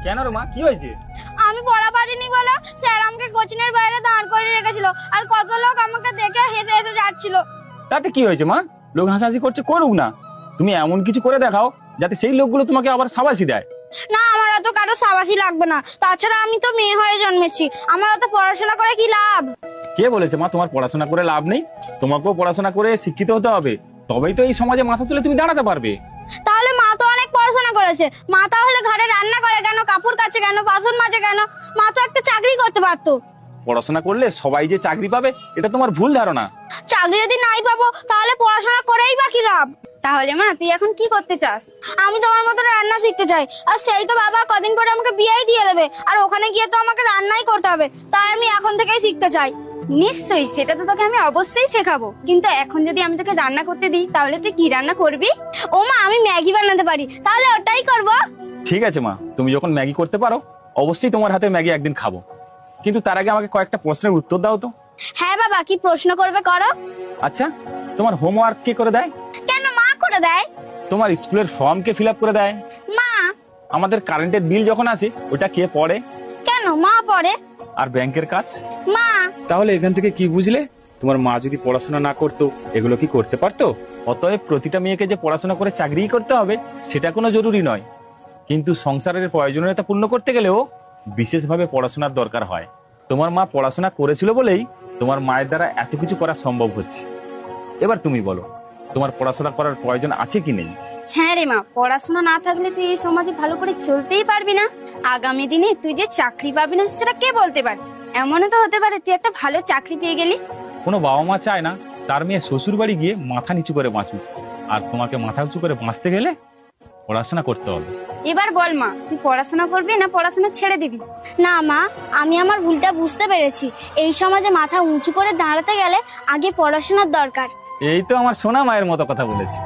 কেন রে মা, কি হয়েছে? আমি পড়া পারিনি বলে স্যার আমাকে কোচিংয়ের বাইরে দাঁড় করিয়ে রেখেছিল, আর কত লোক আমাকে দেখে হেসে হেসে যাচ্ছিল। তাতে কি হয়েছে মা? লোক হাসাহাসি করছে, করুক না। তুমি এমন কিছু করে দেখাও যাতে সেই লোকগুলো তোমাকে আবার শাবাশি দেয়। না, আমার অত কারো সাবাসি লাগবে না। তাছাড়া আমি তো মেয়ে হয়ে জন্মেছি, আমার অত পড়াশোনা করে কি লাভ? কে বলেছে মা তোমার পড়াশোনা করে লাভ নেই? তোমাকেও পড়াশোনা করে শিক্ষিত হতে হবে, তবেই তো এই সমাজে মাথা তুলে তুমি দাঁড়াতে পারবে। তাহলে মা তো অনেক পড়াশোনা করেছে, মা তাহলে ঘরে রান্না করে কেন, কাপড় কাচে কেন, বাসন মাজে কেন? মা তো একটা চাকরি করতে পারতো। পড়াশোনা করলে সবাই যে চাকরি পাবে এটা তোমার ভুল ধারণা। চাকরি যদি নাই পাবো তাহলে পড়াশোনা করেই বা কি লাভ? তাহলে মা তুই এখন কি করতে চাস? আমি তোমার মতো রান্না শিখতে চাই, আর সেই তো বাবা কদিন পরে আমাকে বিয়েই দিয়ে দেবে, আর ওখানে গিয়ে তো আমাকে রান্নাই করতে হবে। তাই আমি এখন থেকেই শিখতে চাই। নিশ্চয়ই, সেটা তো তোকে আমি অবশ্যই শেখাবো, কিন্তু এখন যদি আমি তোকে রান্না করতে দিই তাহলে তুই কি রান্না করবি? ও মা, আমি ম্যাগি বানাতে পারি, তাহলে ওটাই করব। ঠিক আছে মা, তুমি যখন ম্যাগি করতে পারো অবশ্যই তোমার হাতে ম্যাগি একদিন খাবো, কিন্তু তার আগে আমাকে কয়েকটা প্রশ্নের উত্তর দাও তো। হ্যাঁ বাবা, কি প্রশ্ন করবে করো। আচ্ছা, তোমার হোমওয়ার্ক কে করে দেয়? কেন, মা করে দেয়। তোমার স্কুলের ফর্ম কে ফিল আপ করে দেয়? মা। আমাদের কারেন্টের বিল যখন আসে ওটা কে পড়ে? কেন, মা পড়ে। আর ব্যাংকের কাজ? মা। তাহলে এখান থেকে কি বুঝলে? তোমার মা যদি পড়াশোনা না করতো এগুলো কি করতে পারতো? অতএব প্রতিটা মেয়েকে যে পড়াশোনা করে চাকরিই করতে হবে সেটা কোনো জরুরি নয়, কিন্তু সংসারের প্রয়োজনীয়তা পূর্ণ করতে গেলেও বিশেষভাবে পড়াশোনার দরকার হয়। তোমার মা পড়াশোনা করেছিল বলেই তোমার মায়ের দ্বারা এত কিছু করা সম্ভব হচ্ছে। এবার তুমি বলো, তোমার পড়াশোনা করার প্রয়োজন আছে কি নেই? হ্যাঁ রে মা, পড়াশোনা না থাকলে তুই এই সমাজে ভালো করে চলতেই পারবি না। আগামী দিনে তুই যে চাকরি পাবি না সেটা কে বলতে পারে? এমনও তো হতে পারে তুই একটা ভালো চাকরি পেয়ে গেলি। কোনো বাবা মা চায় না তার মেয়ে শ্বশুর বাড়ি গিয়ে মাথা নিচু করে বাঁচুক, আর তোমাকে মাথা উঁচু করে বাঁচতে গেলে পড়াশোনা করতে হবে। এবার বল মা, তুই পড়াশোনা করবি না পড়াশোনা ছেড়ে দিবি? না মা, আমি আমার ভুলটা বুঝতে পেরেছি। এই সমাজে মাথা উঁচু করে দাঁড়াতে গেলে আগে পড়াশোনার দরকার। এই তো আমার সোনা মায়ের মতো কথা বলেছি।